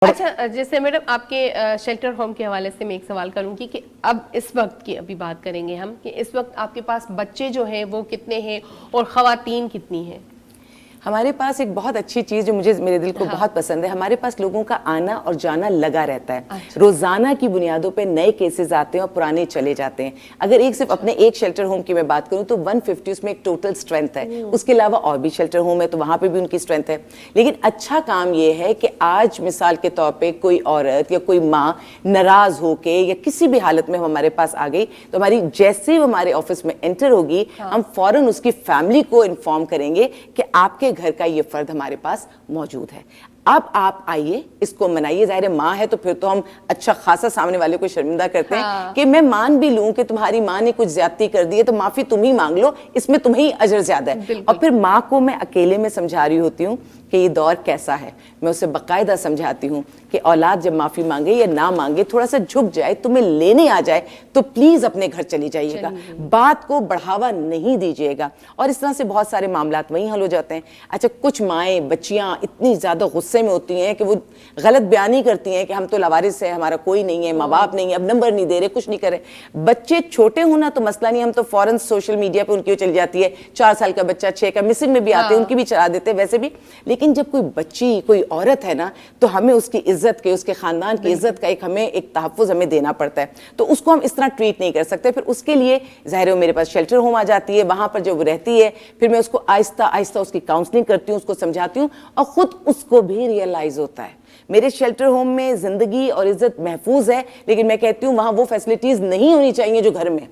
اچھا جیسے میڈم آپ کے شیلٹر ہوم کے حوالے سے میں ایک سوال کروں گی کہ اب اس وقت کی ابھی بات کریں گے ہم کہ اس وقت آپ کے پاس بچے جو ہیں وہ کتنے ہیں اور خواتین کتنی ہیں؟ ہمارے پاس ایک بہت اچھی چیز جو مجھے میرے دل کو بہت پسند ہے، ہمارے پاس لوگوں کا آنا اور جانا لگا رہتا ہے. روزانہ کی بنیادوں پہ نئے کیسز آتے ہیں اور پرانے چلے جاتے ہیں. اگر صرف اپنے ایک شیلٹر ہوم کی میں بات کروں تو 150 اس میں ایک ٹوٹل اسٹرینتھ ہے. اس کے علاوہ اور بھی شیلٹر ہوم ہے تو وہاں پہ بھی ان کی اسٹرینتھ ہے. لیکن اچھا کام یہ ہے کہ آج مثال کے طور پہ کوئی عورت یا کوئی ماں ناراض ہو کے یا کسی بھی حالت میں ہمارے پاس آ گئی تو ہماری جیسے ہی ہمارے آفس میں انٹر ہوگی ہم فوراً اس کی فیملی کو انفارم کریں گے کہ آپ کے گھر کا یہ فرد ہمارے پاس موجود ہے. اب آپ آئیے، اس کو منائیے. ظاہر ماں ہے تو پھر تو ہم اچھا خاصا سامنے والے کو شرمندہ کرتے ہیں کہ میں مان بھی لوں کہ تمہاری ماں نے کچھ زیادتی کر دی ہے تو معافی تم ہی مانگ لو، اس میں تمہیں اجر زیادہ ہے. اور پھر ماں کو میں اکیلے میں سمجھا رہی ہوتی ہوں کہ یہ دور کیسا ہے. میں اسے باقاعدہ سمجھاتی ہوں کہ اولاد جب معافی مانگے یا نہ مانگے، تھوڑا سا جھک جائے، تمہیں لینے آ جائے تو پلیز اپنے گھر چلی جائیے گا، بات کو بڑھاوا نہیں دیجیے گا. اور اس طرح سے بہت سارے معاملات وہیں حل ہو جاتے ہیں. اچھا کچھ مائیں بچیاں اتنی زیادہ غصے میں ہوتی ہیں کہ وہ غلط بیانی کرتی ہیں کہ ہم تو لاوارث ہیں، ہمارا کوئی نہیں ہے، ماں باپ نہیں ہے، اب نمبر نہیں دے رہے، کچھ نہیں کرے. بچے چھوٹے ہونا تو مسئلہ نہیں، ہم تو فوراً سوشل میڈیا پہ ان کی چلی جاتی ہے. 4 سال کا بچہ 6 کا مسنگ میں بھی آتے ہیں، ان کی بھی چلا دیتے ویسے بھی. لیکن جب کوئی بچی کوئی عورت ہے نا تو ہمیں اس کی عزت کے، اس کے خاندان کی عزت کا ہمیں ایک تحفظ ہمیں دینا پڑتا ہے. تو اس کو ہم اس طرح ٹریٹ نہیں کر سکتے. پھر اس کے لیے ظاہر ہے میرے پاس شیلٹر ہوم آ جاتی ہے، وہاں پر جو وہ رہتی ہے پھر میں اس کو آہستہ آہستہ اس کی کاؤنسلنگ کرتی ہوں، اس کو سمجھاتی ہوں اور خود اس کو بھی ریئلائز ہوتا ہے میرے شیلٹر ہوم میں زندگی اور عزت محفوظ ہے. لیکن میں کہتی ہوں وہاں وہ فیسلٹیز نہیں ہونی چاہیے جو گھر میں،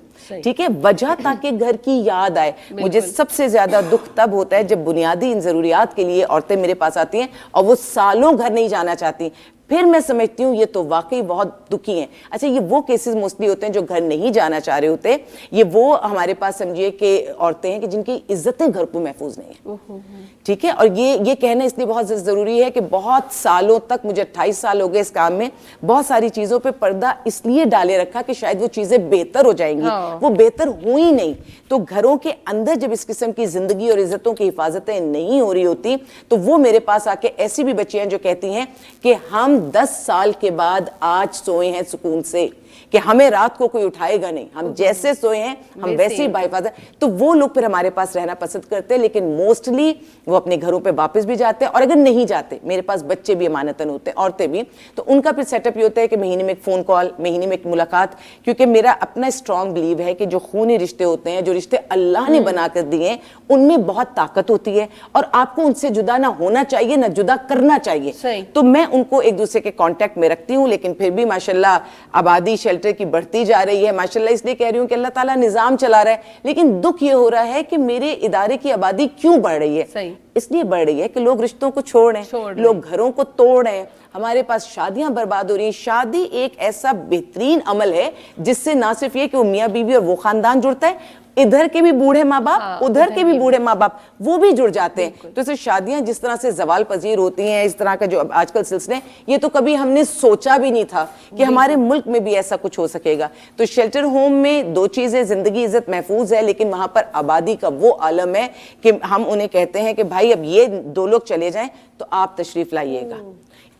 ٹھیک ہے، وجہ تاکہ گھر کی یاد آئے. مجھے سب سے زیادہ دکھ تب ہوتا ہے جب بنیادی ان ضروریات کے لیے عورتیں میرے پاس آتی ہیں اور وہ سالوں گھر نہیں جانا چاہتی. پھر میں سمجھتی ہوں یہ تو واقعی بہت دکھی ہیں. اچھا یہ وہ کیسز موسٹلی ہوتے ہیں جو گھر نہیں جانا چاہ رہے ہوتے. یہ وہ ہمارے پاس سمجھیے کہ عورتیں ہیں کہ جن کی عزتیں گھر کو محفوظ نہیں ہیں، ٹھیک ہے. اور یہ کہنا اس لیے بہت ضروری ہے کہ بہت سالوں تک، مجھے 28 سال ہو گئے اس کام میں، بہت ساری چیزوں پہ پردہ اس لیے ڈالے رکھا کہ شاید وہ چیزیں بہتر ہو جائیں گی. وہ بہتر ہوئی نہیں. تو گھروں کے اندر جب اس قسم کی زندگی اور عزتوں کی حفاظتیں نہیں ہو رہی ہوتی تو وہ میرے پاس آ کے ایسی بھی بچیاں جو کہتی ہیں کہ ہم 10 سال کے بعد آج سوئے ہیں سکون سے کہ ہمیں رات کو کوئی اٹھائے گا نہیں، ہم جیسے سوئے ہیں ہم ویسے ہی باحفاظت. تو وہ لوگ پھر ہمارے پاس رہنا پسند کرتے ہیں. لیکن موسٹلی وہ اپنے گھروں پہ واپس بھی جاتے ہیں. اور اگر نہیں جاتے، میرے پاس بچے بھی امانتاً ہوتے ہیں، عورتیں بھی، تو ان کا پھر سیٹ اپ یہ ہوتا ہے کہ مہینے میں ایک فون کال، مہینے میں ایک ملاقات. کیونکہ میرا اپنا اسٹرانگ بلیو ہے کہ جو خونی رشتے ہوتے ہیں، جو رشتے اللہ نے بنا کر دیے ہیں، ان میں بہت طاقت ہوتی ہے اور آپ کو ان سے جدا نہ ہونا چاہیے نہ جدا کرنا چاہیے. تو میں ان کو ایک دوسرے کے کانٹیکٹ میں رکھتی ہوں. لیکن پھر بھی ماشاءاللہ آبادی شیلٹر کی بڑھتی جا رہی ہے ماشاءاللہ. اس لیے کہہ رہی ہوں کہ اللہ تعالیٰ نظام چلا رہا ہے. لیکن دکھ یہ ہو رہا ہے کہ میرے ادارے کی آبادی کیوں بڑھ رہی ہے؟ اس لیے بڑھ رہی ہے کہ لوگ رشتوں کو چھوڑ رہے ہیں، لوگ گھروں کو توڑ رہے ہیں. ہمارے پاس شادیاں برباد ہو رہی ہیں. شادی ایک ایسا بہترین عمل ہے جس سے نہ صرف یہ کہ وہ میاں بیوی اور وہ خاندان جڑتا ہے، ادھر کے بھی بوڑھے ماں باپ، ادھر کے بھی بوڑھے ماں باپ، وہ بھی جڑ جاتے ہیں. تو اسے شادیاں جس طرح سے زوال پذیر ہوتی ہیں، اس طرح کا جو آج کل سلسلے ہیں، یہ تو کبھی ہم نے سوچا بھی نہیں تھا کہ ہمارے ملک میں بھی ایسا کچھ ہو سکے گا. تو شیلٹر ہوم میں 2 چیزیں، زندگی عزت محفوظ ہے، لیکن وہاں پر آبادی کا وہ عالم ہے کہ ہم انہیں کہتے ہیں کہ بھائی اب یہ 2 لوگ چلے جائیں تو آپ تشریف لائیے گا.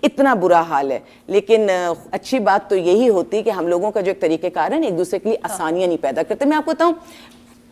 اتنا برا حال ہے. لیکن اچھی بات تو یہی ہوتی کہ ہم لوگوں کا جو ایک طریقہ کار ہے ایک دوسرے کے لیے آسانیاں نہیں پیدا کرتے. میں آپ کو بتاؤں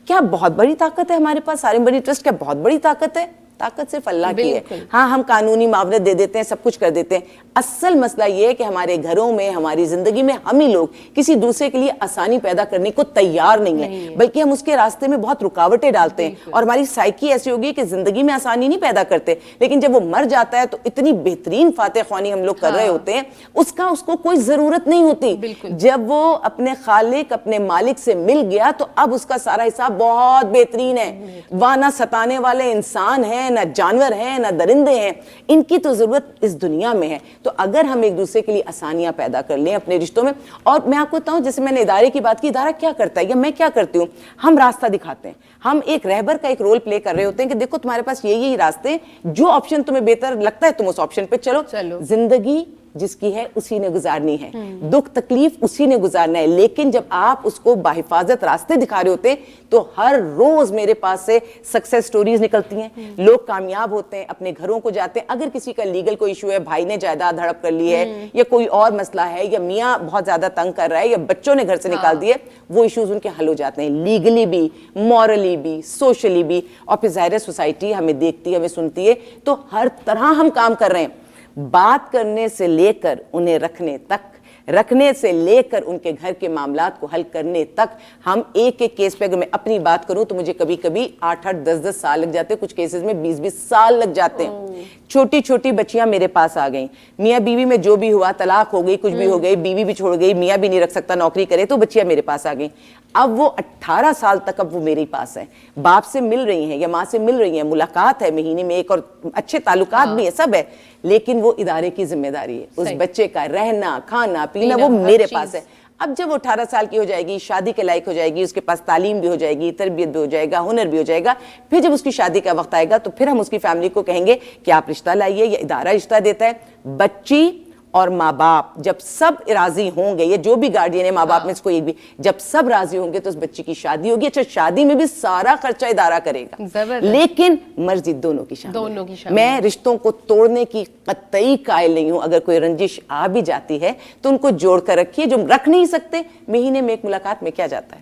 کیا بہت بڑی طاقت ہے ہمارے پاس. سارم بڑی ٹرسٹ کیا بہت بڑی طاقت ہے؟ طاقت صرف اللہ کی ہے. ہاں ہم قانونی معاونت دے دیتے ہیں، سب کچھ کر دیتے ہیں. اصل مسئلہ یہ ہے کہ ہمارے گھروں میں، ہماری زندگی میں ہم ہی لوگ کسی دوسرے کے لیے آسانی پیدا کرنے کو تیار نہیں ہیں، بلکہ ہم اس کے راستے میں بہت رکاوٹیں ڈالتے ہیں. اور ہماری سائیکی ایسی ہوگی کہ زندگی میں آسانی نہیں پیدا کرتے، لیکن جب وہ مر جاتا ہے تو اتنی بہترین فاتح خوانی ہم لوگ کر رہے ہوتے ہیں، اس کو کوئی ضرورت نہیں ہوتی. جب وہ اپنے خالق، اپنے مالک سے مل گیا تو اب اس کا سارا حساب بہت بہترین ہے. وہاں نہ ستانے والے انسان ہیں، نہ جانور ہیں، نہ درندے ہیں. ان کی تو ضرورت اس دنیا میں ہے. تو اگر ہم ایک دوسرے کے لیے آسانیاں پیدا کر لیں اپنے رشتوں میں. اور میں آپ کو بتاؤں، جیسے میں نے ادارے کی بات کی، ادارہ کیا کرتا ہے یا میں کیا کرتی ہوں، ہم راستہ دکھاتے ہیں. ہم ایک رہبر کا ایک رول پلے کر رہے ہوتے ہیں کہ دیکھو تمہارے پاس یہی راستے، جو آپشن تمہیں بہتر لگتا ہے تم اس آپشن پہ چلو. زندگی جس کی ہے اسی نے گزارنی ہے, دکھ تکلیف اسی نے گزارنا ہے. لیکن جب آپ اس کو باحفاظت راستے دکھا رہے ہوتے ہیں تو ہر روز میرے پاس سے سکسیس سٹوریز نکلتی ہیں, لوگ کامیاب ہوتے ہیں, اپنے گھروں کو جاتے ہیں. اگر کسی کا لیگل کوئی ایشو ہے, بھائی نے جائیداد ہڑپ کر لی ہے یا کوئی اور مسئلہ ہے یا میاں بہت زیادہ تنگ کر رہا ہے یا بچوں نے گھر سے نکال دیے, وہ ایشوز ان کے حل ہو جاتے ہیں, لیگلی بھی, مورلی بھی, سوشلی بھی. اور پھر ظاہر سوسائٹی ہمیں دیکھتی ہے, ہمیں سنتی ہے, تو ہر طرح ہم کام کر رہے ہیں. بات کرنے سے لے کر انہیں رکھنے تک, رکھنے سے لے کر ان کے گھر کے معاملات کو حل کرنے تک, ہم ایک ایک کیس پہ, اگر میں اپنی بات کروں تو مجھے کبھی کبھی 8-8 10-10 سال لگ جاتے ہیں, کچھ کیسز میں 20-20 سال لگ جاتے ہیں. چھوٹی چھوٹی بچیاں میرے پاس آ گئیں, میاں بیوی میں جو بھی ہوا, طلاق ہو گئی, کچھ بھی ہو گئی, بیوی بھی چھوڑ گئی, میاں بھی نہیں رکھ سکتا, نوکری کرے, تو بچیاں میرے پاس آ گئیں. اب وہ 18 سال تک اب وہ میرے پاس ہیں, باپ سے مل رہی ہیں یا ماں سے مل رہی ہیں, ملاقات ہے مہینے میں ایک, اور اچھے تعلقات بھی ہیں, سب ہے, لیکن وہ ادارے کی ذمہ داری ہے, اس بچے کا رہنا کھانا پینا وہ میرے پاس ہے. اب جب وہ 18 سال کی ہو جائے گی, شادی کے لائق ہو جائے گی, اس کے پاس تعلیم بھی ہو جائے گی, تربیت بھی ہو جائے گا, ہنر بھی ہو جائے گا, پھر جب اس کی شادی کا وقت آئے گا تو پھر ہم اس کی فیملی کو کہیں گے کہ آپ رشتہ لائیے, یا ادارہ رشتہ دیتا ہے. بچی اور ماں باپ جب سب راضی ہوں گے, یا جو بھی گارڈین ہے, ماں باپ میں سے کوئی بھی, جب سب راضی ہوں گے تو اس بچی کی شادی ہوگی. اچھا, شادی میں بھی سارا خرچہ ادارہ کرے گا, لیکن مرضی دونوں کی شامل. میں رشتوں کو توڑنے کی قطعی قائل نہیں ہوں. اگر کوئی رنجش آ بھی جاتی ہے تو ان کو جوڑ کر رکھیے, جو رکھ نہیں سکتے, مہینے میں ایک ملاقات میں کیا جاتا ہے.